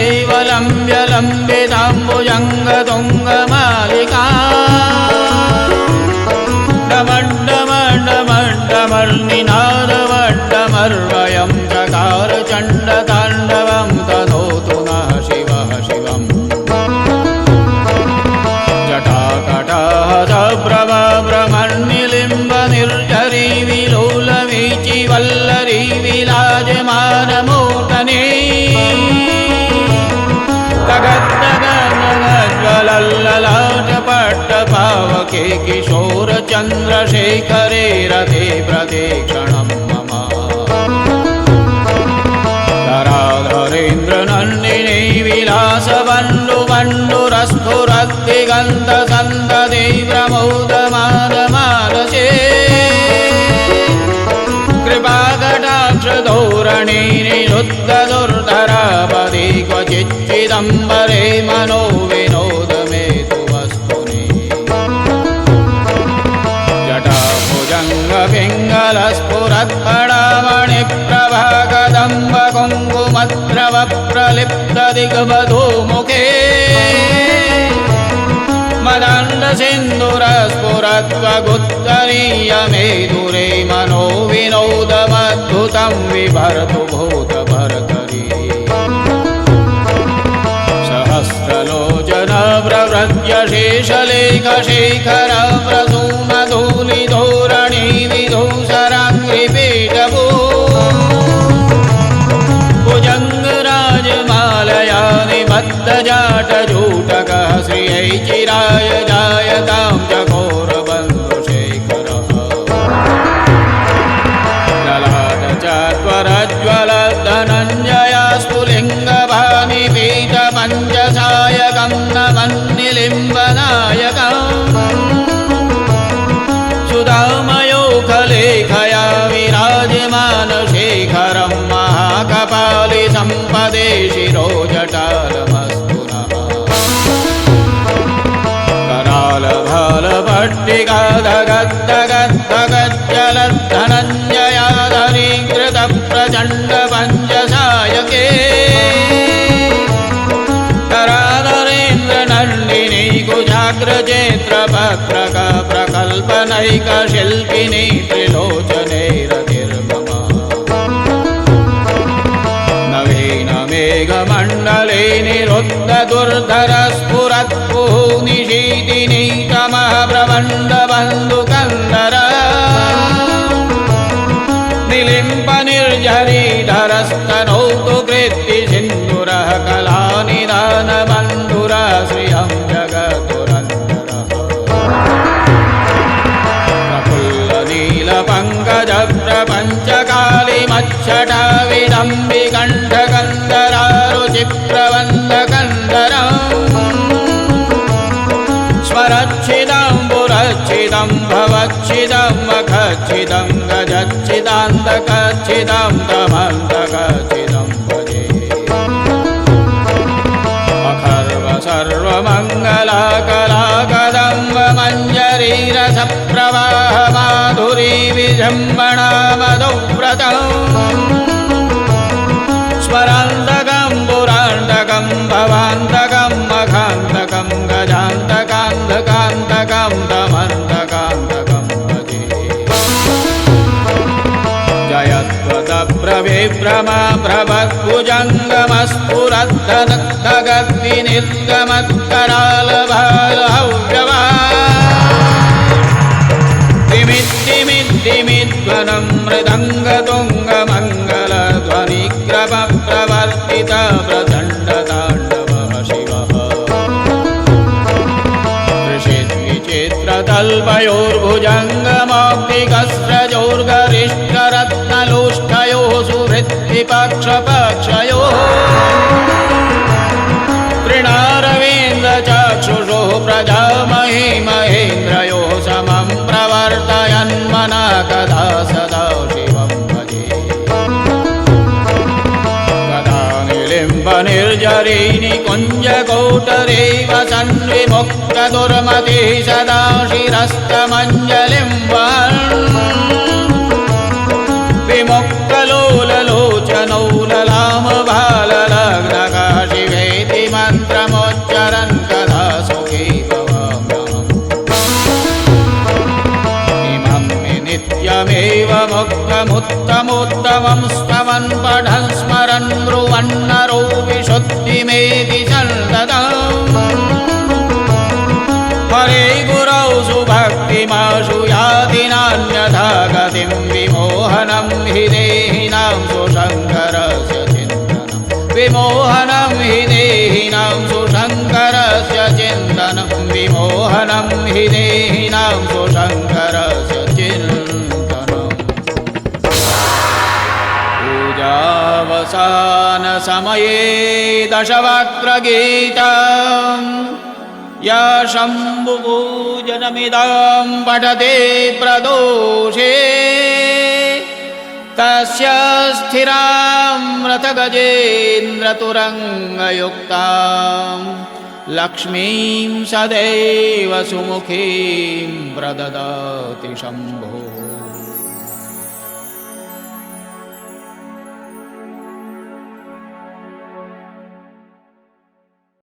केवलम्ब्य लम्बिताम्बुजङ्गतुङ्गमालिका डमड्डमड्डमड्डमड्डमर्निनादमड्डमर्वयं चकार चण्डताण्डवं तनोतु नः शिवः शिवम् जटाकटाहसप्रभ्रमण्यलिम्बनिर्झरी विलोलवीचि वल्लरी विराजमानमूर्धने तगद्दगद्दगज्ज्वलल्ललाटपट्टपावके किशोरचन्द्रशेखरे रथे प्रतीक्षणं मम धराधरेन्द्रनन्दिनी विलासवन्डुवण्डुरस्फुरद्दिगन्तसन्ददे प्रमोदमादमादशे कृपाकटाक्षधोरणे निरुद्धदुर्धरापदे क्वचिच्चिदम्बरे मनो विनोदमेतु वस्तुनि जटाभुजङ्गपिङ्गलस्फुरत्फलामणिप्रभाकदम्बकुङ्कुमद्रवप्रलिप्तदिग्वधूमुखे मदान्दसेन्दुरस्फुरत्वगुत्तरीयमेधुरे मनो विनोदमद्भुतं विभर्तु भूतभर्तरि सहस्रलोचनप्रव्रज्य शेषलेखशेखर प्रसूनधूलिधोरणी विधूसराङ्घ्रिपीठभू भुजङ्गराजमालया निबद्धजाटजूटकः श्रियै चिराय जायतां चकोरबन्धुशेखरः ललाटचत्वरज्ज्वलधनञ्जया स्फुलिङ्गभानिपीठपञ्चसायकं नमन्निलिम्बनायकम् सुधामयोखलेखया विराजमानशेखरं महाकपालि सम्पदे शिरोजटालमस्तु नः करालभालभट्टिकाधगद्धगद्धगज्जलद्धनञ्जयाधरीकृतप्रचण्डपञ्चसायके कराधरेन्द्रनन्दिनी कुजाग्रचेत्रपत्रक प्रकल्पनैकशिल्पिनी त्रिलोचने रतिर्मम नवीनमेघमण्डले निरुद्धदुर्धरस्फुरत्पुः निशीतिनी तमः प्रबन्धबन्धुकन्दर निलिम्पनिर्झरीधरस्तनौतु कृत्तिसिन्धुरः कलानिदानबन्धुरः श्रियं जगतुरन्तरः प्रफुल्लनीलपङ्कजप्रपञ्चकालिमच्छटा विडम्बिकण्ठकन्दरारुचिप्रबन्धकन्दरम् स्वरच्छिदम्बुरच्छिदं भवच्छिदं मखच्छिदं गजच्छिदान्तकच्छिदं तमन्तकच्छिदं भजे अखर्व सर्वमङ्गलाकलाकदम्बमञ्जरीरसप्रवाहमाधुरी विजृम्भणामधुव्रतम् स्मरान्तकं पुरान्तकं भवान्तकं मखान्तकं गजान्तकान्तकान्तकं तमन्तकान्तकं भजे जयत्वतप्रविभ्रमा प्रभद्भुजङ्गमस्फुरद्धनद्धगद्विनिर्गमत्करालभालहव्यवा तिमिद्धिमिद्धिमिध्वनं मृदङ्गतुङ्गमङ्गलध्वनिग्रमप्रवर्तित प्रचण्डताण्डवः शिवः ऋषिद्विचित्रतल्पयोर्भुजङ्गमौक्तिकस्रजोर्गरिष्ठरत्नलोष्ठयोः सुहृद्विपक्षपक्षयोः तृणारविन्दचक्षुषोः प्रजामहे महेन्द्रयोः समं प्रवर्तयन्मनः कदा सदा शिवं भजे कदा निलिम्बनिर्झरीनि कुञ्जकोटरे वसन्विमुक्तदुर्मतिः सदा शिरस्तमञ्जलिं विमुक्तलोललोचनौ ललामभाललग्नका शिवे नामोत्तमं स्तवन् पठन् स्मरन् ब्रुवन्नरो विशुद्धिमेति सन्ततम् हरे गुरौ सुभक्तिमाशु याति नान्यथा गतिं विमोहनं हि देहिनां सुशङ्करस्य चिन्तनं विमोहनं हि देहिनां सुशङ्करस्य चिन्तनं विमोहनं हि देहिनां सुशङ्करस्य चिन्तनम् पूजावसानसमये दशवक्त्रगीतम् या शम्भुपूजनमिदं पठते प्रदोषे तस्य स्थिरां रथगजेन्द्रतुरङ्गयुक्तां लक्ष्मीं सदैव सुमुखीं प्रददाति शम्भो।